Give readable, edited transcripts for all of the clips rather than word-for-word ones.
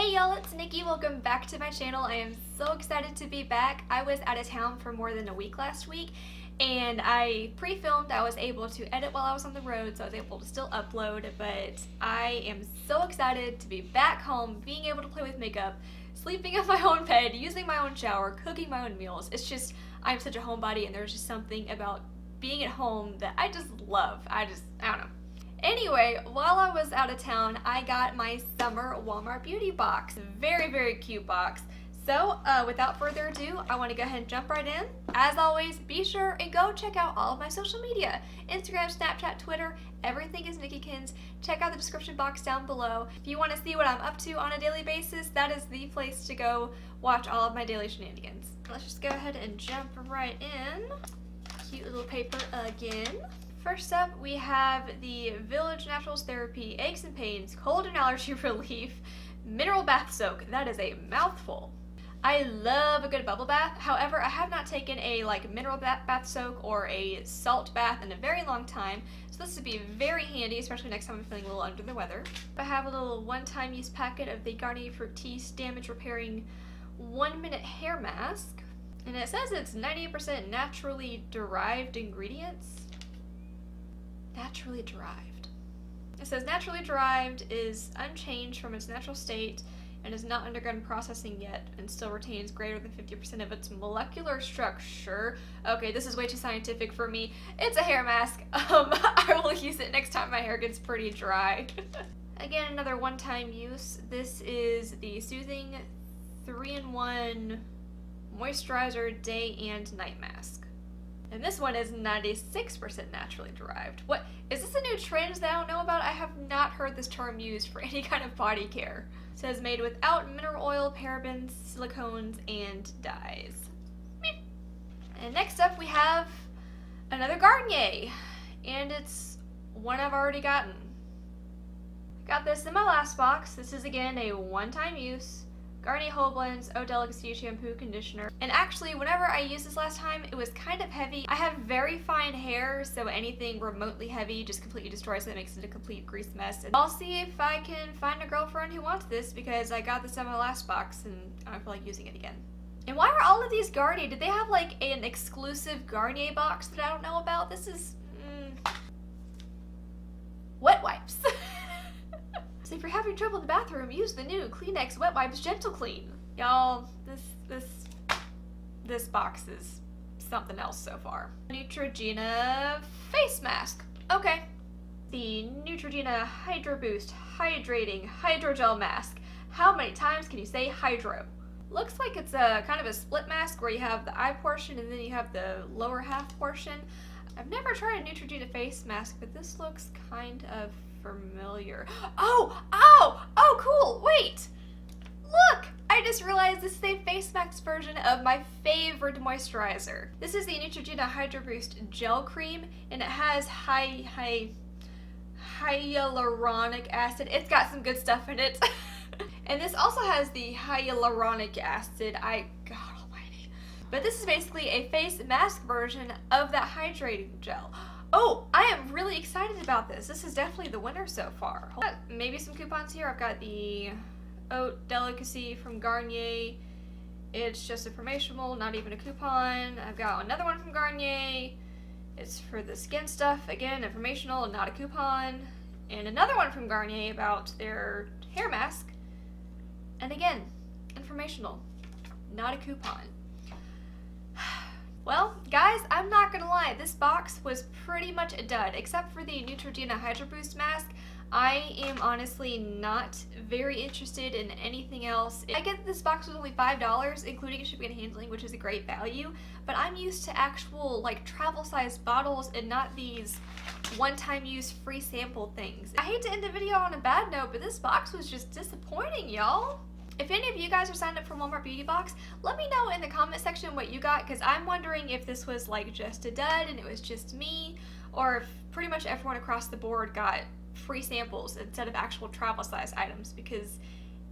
Hey y'all, it's Nikki. Welcome back to my channel. I am so excited to be back. I was out of town for more than a week last week and I pre-filmed. I was able to edit while I was on the road, so I was able to still upload, but I am so excited to be back home, being able to play with makeup, sleeping in my own bed, using my own shower, cooking my own meals. It's just, I'm such a homebody and there's just something about being at home that I just love. I don't know. Anyway, while I was out of town, I got my summer Walmart beauty box. Very, very cute box. So, without further ado, I want to go ahead and jump right in. As always, be sure and go check out all of my social media. Instagram, Snapchat, Twitter, everything is Nikkikkins. Check out the description box down below. If you want to see what I'm up to on a daily basis, that is the place to go watch all of my daily shenanigans. Let's just go ahead and jump right in. Cute little paper again. First up, we have the Village Naturals Therapy Aches and Pains Cold and Allergy Relief Mineral Bath Soak. That is a mouthful. I love a good bubble bath. However, I have not taken a mineral bath soak or a salt bath in a very long time, so this would be very handy, especially next time I'm feeling a little under the weather. I have a little one-time use packet of the Garnier Fructis Damage Repairing 1-minute hair mask, and it says it's 98% naturally derived ingredients. Naturally derived. It says naturally derived is unchanged from its natural state and has not undergone processing yet and still retains greater than 50% of its molecular structure. Okay, this is way too scientific for me. It's a hair mask. I will use it next time my hair gets pretty dry. Again, another one-time use. This is the Soothing 3-in-1 Moisturizer Day and Night Mask. And this one is 96% naturally derived. What? Is this a new trend that I don't know about? I have not heard this term used for any kind of body care. It says made without mineral oil, parabens, silicones, and dyes. Meh. And next up we have another Garnier. And it's one I've already gotten. Got this in my last box. This is again a one-time use. Garnier Whole Blends Eau Delicacy Shampoo Conditioner. And actually, whenever I used this last time, it was kind of heavy. I have very fine hair, so anything remotely heavy just completely destroys it and makes it a complete grease mess. And I'll see if I can find a girlfriend who wants this because I got this in my last box and I don't feel like using it again. And why are all of these Garnier? Did they have like an exclusive Garnier box that I don't know about? This is... wet wipes. So if you're having trouble in the bathroom, use the new Kleenex Wet Wipes Gentle Clean. Y'all, this box is something else so far. Neutrogena face mask. Okay. The Neutrogena Hydro Boost Hydrating Hydrogel Mask. How many times can you say hydro? Looks like it's a kind of a split mask where you have the eye portion and then you have the lower half portion. I've never tried a Neutrogena face mask, but this looks kind of familiar. Oh, cool. Wait, look, I just realized this is a face mask version of my favorite moisturizer. This is the Neutrogena Hydro Boost Gel Cream, and it has hyaluronic acid. It's got some good stuff in it. And this also has the hyaluronic acid. God almighty. But this is basically a face mask version of that hydrating gel. Oh, I am really excited about this. This is definitely the winner so far. Maybe some coupons here. I've got the Haute Delicacy from Garnier. It's just informational, not even a coupon. I've got another one from Garnier. It's for the skin stuff. Again, informational, not a coupon. And another one from Garnier about their hair mask. And again, informational, not a coupon. Well, guys, I'm not gonna lie, this box was pretty much a dud, except for the Neutrogena Hydro Boost mask. I am honestly not very interested in anything else. I get that this box was only $5, including shipping and handling, which is a great value, but I'm used to actual, travel-sized bottles and not these one-time use free sample things. I hate to end the video on a bad note, but this box was just disappointing, y'all. If any of you guys are signed up for Walmart Beauty Box, let me know in the comment section what you got, because I'm wondering if this was just a dud and it was just me, or if pretty much everyone across the board got free samples instead of actual travel size items, because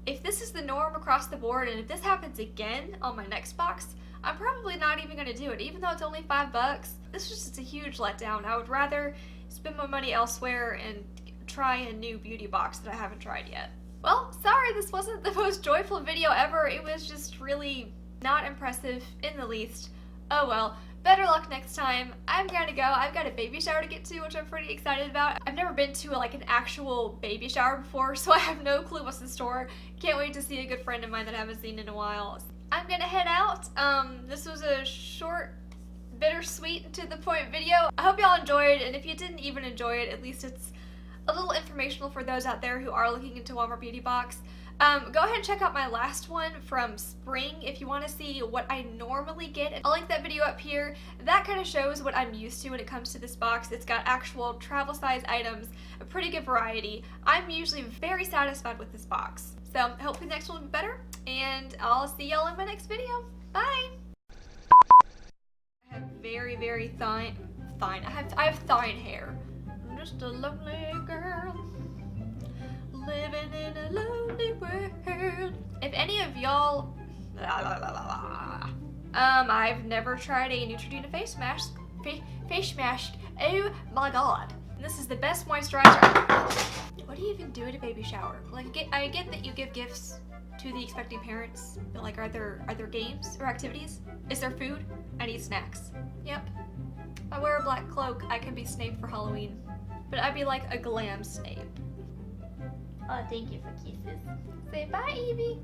if this is the norm across the board and if this happens again on my next box, I'm probably not even going to do it. Even though it's only $5, this was just a huge letdown. I would rather spend my money elsewhere and try a new beauty box that I haven't tried yet. Well, sorry this wasn't the most joyful video ever. It was just really not impressive in the least. Oh well. Better luck next time. I'm gonna go. I've got a baby shower to get to, which I'm pretty excited about. I've never been to like an actual baby shower before, so I have no clue what's in store. Can't wait to see a good friend of mine that I haven't seen in a while. I'm gonna head out. This was a short, bittersweet, and to the point video. I hope y'all enjoyed, and if you didn't even enjoy it, at least it's a little informational for those out there who are looking into Walmart Beauty Box. Go ahead and check out my last one from spring if you want to see what I normally get. I'll link that video up here. That kind of shows what I'm used to when it comes to this box. It's got actual travel size items, a pretty good variety. I'm usually very satisfied with this box. So hopefully the next one will be better, and I'll see y'all in my next video. Bye! I have very, very I have fine hair. I'm just a lonely girl living in a lonely world. If any of y'all, I've never tried a Neutrogena face mask. Oh my god, this is the best moisturizer. What do you even do at a baby shower? Like, I get that you give gifts to the expecting parents, but like, are there games or activities? Is there food? I need snacks. Yep. If I wear a black cloak, I can be Snape for Halloween, but I'd be like a glam Snape. Oh, thank you for kisses. Say bye, Evie.